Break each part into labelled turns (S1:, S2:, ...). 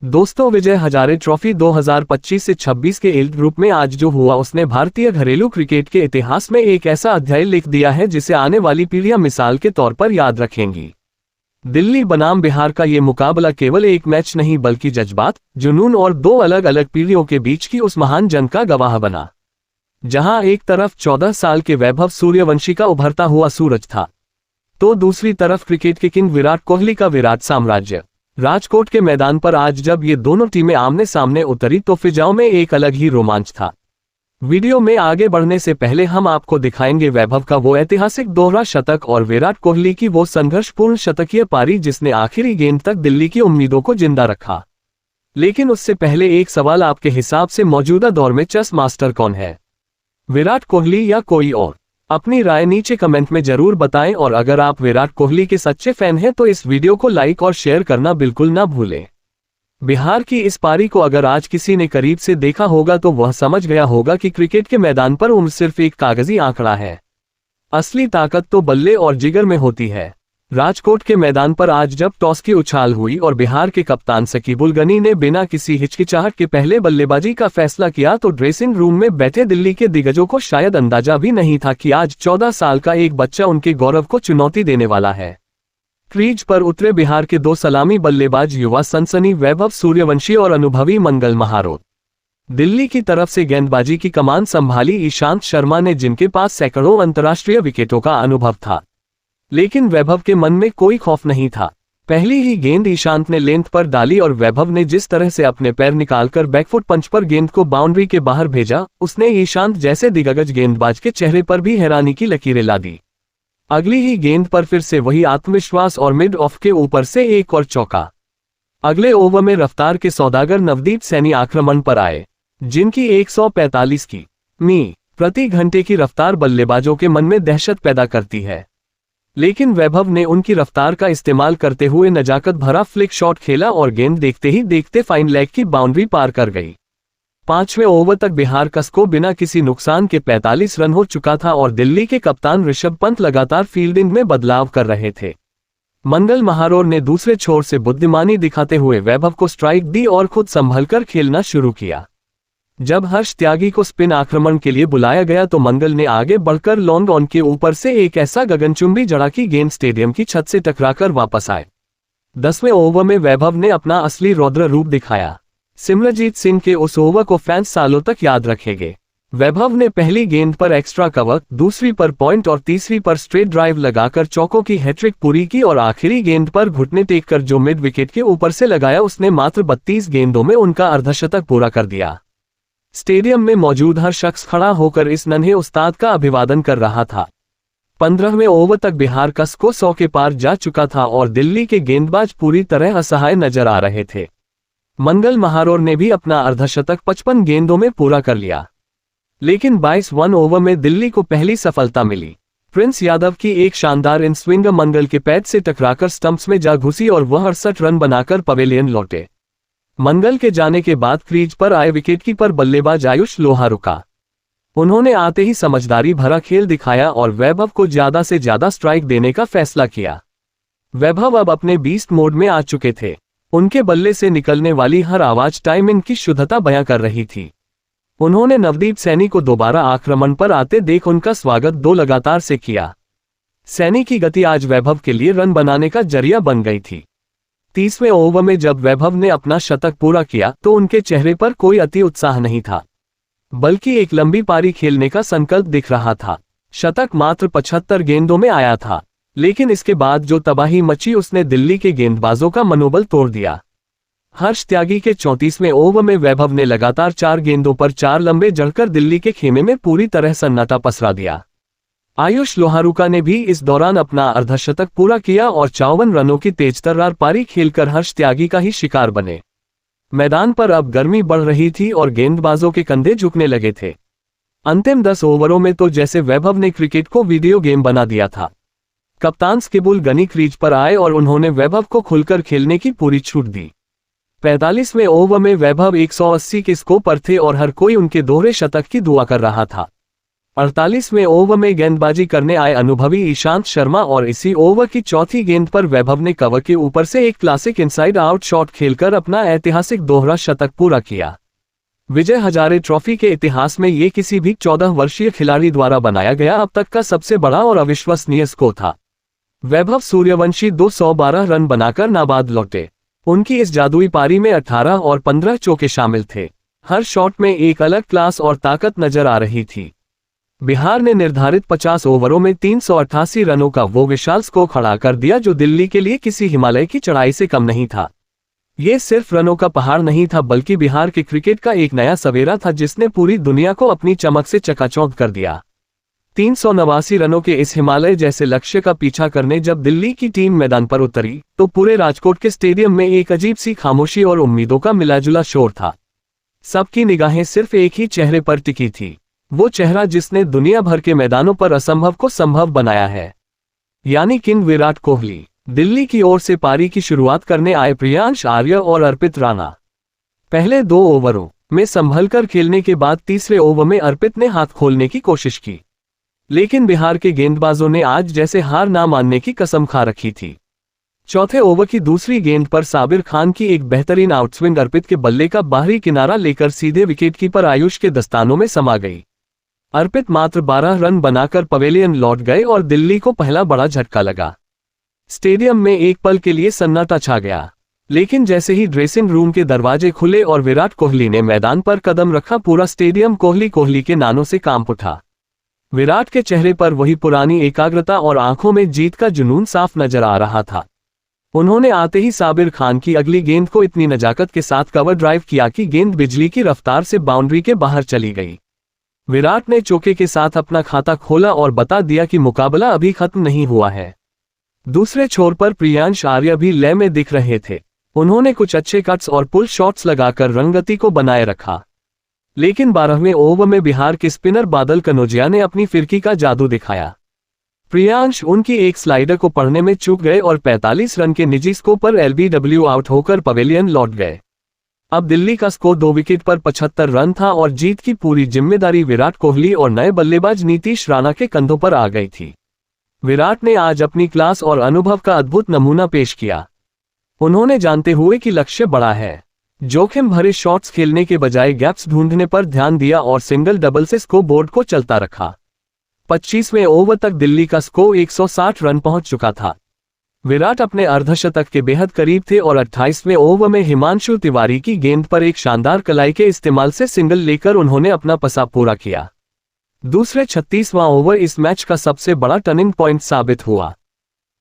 S1: दोस्तों, विजय हजारे ट्रॉफी 2025 से 26 के एल ग्रुप में आज जो हुआ उसने भारतीय घरेलू क्रिकेट के इतिहास में एक ऐसा अध्याय लिख दिया है जिसे आने वाली पीढ़ियां मिसाल के तौर पर याद रखेंगी। दिल्ली बनाम बिहार का ये मुकाबला केवल एक मैच नहीं बल्कि जज्बात, जुनून और दो अलग अलग पीढ़ियों के बीच की उस महान जंग का गवाह बना, जहां एक तरफ 14 साल के वैभव सूर्यवंशी का उभरता हुआ सूरज था, तो दूसरी तरफ क्रिकेट के किंग विराट कोहली का विराट साम्राज्य। राजकोट के मैदान पर आज जब ये दोनों टीमें आमने सामने उतरी तो फिजाओं में एक अलग ही रोमांच था। वीडियो में आगे बढ़ने से पहले हम आपको दिखाएंगे वैभव का वो ऐतिहासिक दोहरा शतक और विराट कोहली की वो संघर्षपूर्ण शतकीय पारी जिसने आखिरी गेंद तक दिल्ली की उम्मीदों को जिंदा रखा। लेकिन उससे पहले एक सवाल, आपके हिसाब से मौजूदा दौर में चेस मास्टर कौन है, विराट कोहली या कोई और? अपनी राय नीचे कमेंट में जरूर बताएं और अगर आप विराट कोहली के सच्चे फैन हैं तो इस वीडियो को लाइक और शेयर करना बिल्कुल ना भूलें। बिहार की इस पारी को अगर आज किसी ने करीब से देखा होगा तो वह समझ गया होगा कि क्रिकेट के मैदान पर उम्र सिर्फ एक कागजी आंकड़ा है, असली ताकत तो बल्ले और जिगर में होती है। राजकोट के मैदान पर आज जब टॉस की उछाल हुई और बिहार के कप्तान शकीबुल गनी ने बिना किसी हिचकिचाहट के पहले बल्लेबाजी का फैसला किया तो ड्रेसिंग रूम में बैठे दिल्ली के दिग्गजों को शायद अंदाजा भी नहीं था कि आज 14 साल का एक बच्चा उनके गौरव को चुनौती देने वाला है। क्रीज पर उतरे बिहार के दो सलामी बल्लेबाज युवा सनसनी वैभव सूर्यवंशी और अनुभवी मंगल महारोत। दिल्ली की तरफ से गेंदबाजी की कमान संभाली ईशांत शर्मा ने, जिनके पास सैकड़ों अंतर्राष्ट्रीय विकेटों का अनुभव था। लेकिन वैभव के मन में कोई खौफ नहीं था। पहली ही गेंद ईशांत ने लेंथ पर डाली और वैभव ने जिस तरह से अपने पैर निकालकर बैकफुट पंच पर गेंद को बाउंड्री के बाहर भेजा, उसने ईशांत जैसे दिग्गज गेंदबाज के चेहरे पर भी हैरानी की लकीरें ला दी। अगली ही गेंद पर फिर से वही आत्मविश्वास और मिड ऑफ के ऊपर से एक और चौका। अगले ओवर में रफ्तार के सौदागर नवदीप सैनी आक्रमण पर आए, जिनकी 145 किमी प्रति घंटे की रफ्तार बल्लेबाजों के मन में दहशत पैदा करती है। लेकिन वैभव ने उनकी रफ्तार का इस्तेमाल करते हुए नजाकत भरा फ्लिक शॉट खेला और गेंद देखते ही देखते फाइन लेग की बाउंड्री पार कर गई। 5वें ओवर तक बिहार का स्कोर बिना किसी नुकसान के 45 रन हो चुका था और दिल्ली के कप्तान ऋषभ पंत लगातार फील्डिंग में बदलाव कर रहे थे। मंगल महारोर ने दूसरे छोर से बुद्धिमानी दिखाते हुए वैभव को स्ट्राइक दी और खुद संभलकर खेलना शुरू किया। जब हर्ष त्यागी को स्पिन आक्रमण के लिए बुलाया गया तो मंगल ने आगे बढ़कर लॉन्ग ऑन के ऊपर से एक ऐसा गगनचुंबी जड़ा कि गेंद स्टेडियम की छत से टकराकर वापस आए। 10वें ओवर में वैभव ने अपना असली रौद्र रूप दिखाया। सिमरनजीत सिंह के उस ओवर को फैंस सालों तक याद रखेंगे। वैभव ने पहली गेंद पर एक्स्ट्रा कवर, दूसरी पर पॉइंट और तीसरी पर स्ट्रेट ड्राइव लगाकर चौकों की हैट्रिक पूरी की और आखिरी गेंद पर घुटने टेक कर जो मिड विकेट के ऊपर से लगाया उसने मात्र 32 गेंदों में उनका अर्धशतक पूरा कर दिया। स्टेडियम में मौजूद हर शख्स खड़ा होकर इस नन्हे उस्ताद का अभिवादन कर रहा था। 15वें ओवर तक बिहार का स्कोर 100 के पार जा चुका था और दिल्ली के गेंदबाज पूरी तरह असहाय नजर आ रहे थे। मंगल महारोर ने भी अपना अर्धशतक 55 गेंदों में पूरा कर लिया। लेकिन 22 ओवर में दिल्ली को पहली सफलता मिली। प्रिंस यादव की एक शानदार इन स्विंग मंगल के पैड से टकराकर स्टंप्स में जा घुसी और वह 68 रन बनाकर पवेलियन लौटे। मंगल के जाने के बाद क्रीज पर आए विकेटकीपर बल्लेबाज आयुष लोहा रुका। उन्होंने आते ही समझदारी भरा खेल दिखाया और वैभव को ज्यादा से ज्यादा स्ट्राइक देने का फैसला किया। वैभव अब अपने बीस्ट मोड में आ चुके थे। उनके बल्ले से निकलने वाली हर आवाज टाइमिंग की शुद्धता बयां कर रही थी। उन्होंने नवदीप सैनी को दोबारा आक्रमण पर आते देख उनका स्वागत 2 लगातार से किया। सैनी की गति आज वैभव के लिए रन बनाने का जरिया बन गई थी। 30वें ओवर में जब वैभव ने अपना शतक पूरा किया तो उनके चेहरे पर कोई अति उत्साह नहीं था, बल्कि एक लंबी पारी खेलने का संकल्प दिख रहा था। शतक मात्र 75 गेंदों में आया था, लेकिन इसके बाद जो तबाही मची उसने दिल्ली के गेंदबाजों का मनोबल तोड़ दिया। हर्ष त्यागी के 34वें ओवर में वैभव ने लगातार 4 गेंदों पर 4 लंबे जड़कर दिल्ली के खेमे में पूरी तरह सन्नाटा पसरा दिया। आयुष लोहारुका ने भी इस दौरान अपना अर्धशतक पूरा किया और 54 रनों की तेजतर्रार पारी खेलकर हर्ष त्यागी का ही शिकार बने। मैदान पर अब गर्मी बढ़ रही थी और गेंदबाजों के कंधे झुकने लगे थे। अंतिम 10 ओवरों में तो जैसे वैभव ने क्रिकेट को वीडियो गेम बना दिया था। कप्तान शकीबुल गनी क्रीज पर आए और उन्होंने वैभव को खुलकर खेलने की पूरी छूट दी। 45वें ओवर में वैभव 180 के स्कोर पर थे और हर कोई उनके दोहरे शतक की दुआ कर रहा था। 48वें ओवर में गेंदबाजी करने आए अनुभवी ईशांत शर्मा और इसी ओवर की चौथी गेंद पर वैभव ने कवर के ऊपर से एक क्लासिक इनसाइड आउट शॉट खेलकर अपना ऐतिहासिक दोहरा शतक पूरा किया। विजय हजारे ट्रॉफी के इतिहास में ये किसी भी 14 वर्षीय खिलाड़ी द्वारा बनाया गया अब तक का सबसे बड़ा और अविश्वसनीय स्कोर था। वैभव सूर्यवंशी 212 रन बनाकर नाबाद लौटे। उनकी इस जादुई पारी में 18 और 15 चौके शामिल थे। हर शॉट में एक अलग क्लास और ताकत नजर आ रही थी। बिहार ने निर्धारित 50 ओवरों में 388 रनों का वो विशाल स्कोर खड़ा कर दिया जो दिल्ली के लिए किसी हिमालय की चढ़ाई से कम नहीं था। ये सिर्फ रनों का पहाड़ नहीं था बल्कि बिहार के क्रिकेट का एक नया सवेरा था जिसने पूरी दुनिया को अपनी चमक से चकाचौंध कर दिया। 389 रनों के इस हिमालय जैसे लक्ष्य का पीछा करने जब दिल्ली की टीम मैदान पर उतरी तो पूरे राजकोट के स्टेडियम में एक अजीब सी खामोशी और उम्मीदों का मिलाजुला शोर था। सबकी निगाहें सिर्फ एक ही चेहरे पर टिकी थी, वो चेहरा जिसने दुनिया भर के मैदानों पर असंभव को संभव बनाया है, यानी किंग विराट कोहली। दिल्ली की ओर से पारी की शुरुआत करने आए प्रियांश आर्य और अर्पित राणा। पहले 2 ओवरों में संभलकर खेलने के बाद तीसरे ओवर में अर्पित ने हाथ खोलने की कोशिश की, लेकिन बिहार के गेंदबाजों ने आज जैसे हार ना मानने की कसम खा रखी थी। चौथे ओवर की दूसरी गेंद पर साबिर खान की एक बेहतरीन आउटस्विंग अर्पित के बल्ले का बाहरी किनारा लेकर सीधे विकेटकीपर आयुष के दस्तानों में समा गई। अर्पित मात्र 12 रन बनाकर पवेलियन लौट गए और दिल्ली को पहला बड़ा झटका लगा। स्टेडियम में एक पल के लिए सन्नाटा छा गया, लेकिन जैसे ही ड्रेसिंग रूम के दरवाजे खुले और विराट कोहली ने मैदान पर कदम रखा पूरा स्टेडियम कोहली कोहली के नानों से कांप उठा। विराट के चेहरे पर वही पुरानी एकाग्रता और आंखों में जीत का जुनून साफ नजर आ रहा था। उन्होंने आते ही साबिर खान की अगली गेंद को इतनी नजाकत के साथ कवर ड्राइव किया कि गेंद बिजली की रफ्तार से बाउंड्री के बाहर चली गई। विराट ने चौके के साथ अपना खाता खोला और बता दिया कि मुकाबला अभी खत्म नहीं हुआ है। दूसरे छोर पर प्रियांश आर्य भी लय में दिख रहे थे। उन्होंने कुछ अच्छे कट्स और पुल शॉट्स लगाकर रंगगति को बनाए रखा, लेकिन 12वें ओवर में बिहार के स्पिनर बादल कनौजिया ने अपनी फिरकी का जादू दिखाया। प्रियांश उनकी एक स्लाइडर को पढ़ने में चूक गए और 45 रन के निजी स्कोर पर एलबीडब्ल्यू आउट होकर पवेलियन लौट गए। अब दिल्ली का स्कोर 2 विकेट पर 75 रन था और जीत की पूरी जिम्मेदारी विराट कोहली और नए बल्लेबाज नीतीश राणा के कंधों पर आ गई थी। विराट ने आज अपनी क्लास और अनुभव का अद्भुत नमूना पेश किया। उन्होंने जानते हुए कि लक्ष्य बड़ा है, जोखिम भरे शॉट्स खेलने के बजाय गैप्स ढूंढने पर ध्यान दिया और सिंगल डबल से स्कोर बोर्ड को चलता रखा। 25वें ओवर तक दिल्ली का स्कोर 160 रन पहुंच चुका था। विराट अपने अर्धशतक के बेहद करीब थे और 28वें ओवर में हिमांशु तिवारी की गेंद पर एक शानदार कलाई के इस्तेमाल से सिंगल लेकर उन्होंने अपना पसा पूरा किया। दूसरे 36वां ओवर इस मैच का सबसे बड़ा टर्निंग पॉइंट साबित हुआ।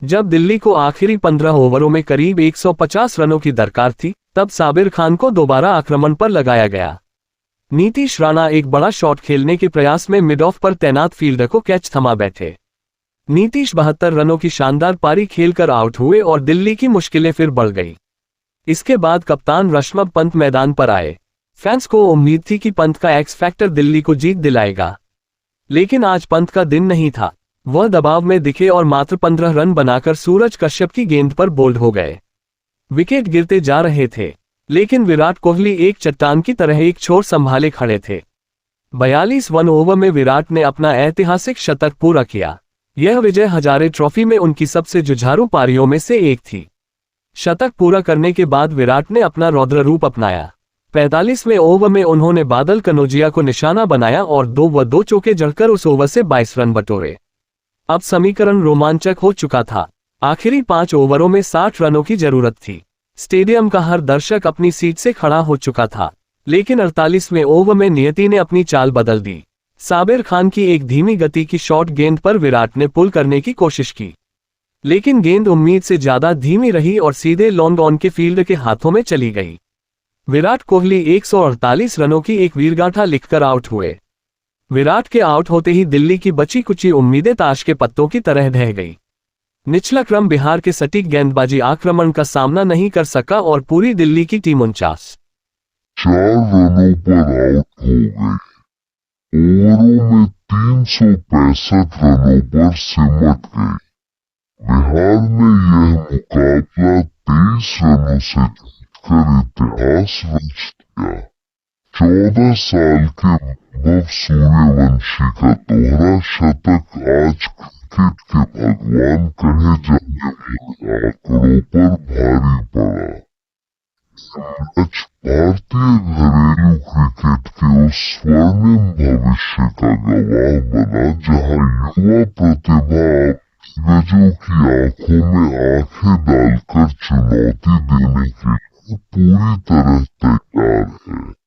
S1: जब दिल्ली को आखिरी 15 ओवरों में करीब 150 रनों की दरकार थी, तब साबिर खान को दोबारा आक्रमण पर लगाया गया। नीतीश राणा एक बड़ा शॉट खेलने के प्रयास में मिड ऑफ पर तैनात फील्डर को कैच थमा बैठे। नीतीश 72 रनों की शानदार पारी खेलकर आउट हुए और दिल्ली की मुश्किलें फिर बढ़ गई। इसके बाद कप्तान ऋषभ पंत मैदान पर आए। फैंस को उम्मीद थी कि पंत का एक्स फैक्टर दिल्ली को जीत दिलाएगा, लेकिन आज पंत का दिन नहीं था। वह दबाव में दिखे और मात्र 15 रन बनाकर सूरज कश्यप की गेंद पर बोल्ड हो गए। विकेट गिरते जा रहे थे, लेकिन विराट कोहली एक चट्टान की तरह एक छोर संभाले खड़े थे। 42 वन ओवर में विराट ने अपना ऐतिहासिक शतक पूरा किया। यह विजय हजारे ट्रॉफी में उनकी सबसे जुझारू पारियों में से एक थी। शतक पूरा करने के बाद विराट ने अपना रौद्र रूप अपनाया। 45वें ओवर में उन्होंने बादल कनौजिया को निशाना बनाया और 2 चौके जड़कर उस ओवर से 22 रन बटोरे। अब समीकरण रोमांचक हो चुका था। आखिरी 5 ओवरों में 60 रनों की जरूरत थी। स्टेडियम का हर दर्शक अपनी सीट से खड़ा हो चुका था, लेकिन 48वें ओवर में नियति ने अपनी चाल बदल दी। साबिर खान की एक धीमी गति की शॉर्ट गेंद पर विराट ने पुल करने की कोशिश की, लेकिन गेंद उम्मीद से ज्यादा धीमी रही और सीधे लॉन्ग ऑन के फील्ड के हाथों में चली गई। विराट कोहली 148 रनों की एक वीरगाथा लिखकर आउट हुए। विराट के आउट होते ही दिल्ली की बची कुची उम्मीदें ताश के पत्तों की तरह ढह गई। निचला क्रम बिहार के सटीक गेंदबाजी आक्रमण का सामना नहीं कर सका और पूरी दिल्ली की टीम 49
S2: रनों पर आउट हो गई। ओवरों में 365 रनों पर सिमट गई। बिहार ने यह मुकाबला 23 रनों से जीतकर इतिहास रच दिया। 14 साल के वैभव सूर्यवंशी का दोहरा शतक आज क्रिकेट के भगवान कहे जाने वाले आंकड़ों पर भारी पड़ा। मैच भारतीय घरेलू क्रिकेट के उस स्वर्णिम भविष्य का गवाह बना जहां युवा प्रतिभा दिग्गजों की आंखों में आंखें डालकर चुनौती देने के लिए पूरी तरह तैयार है।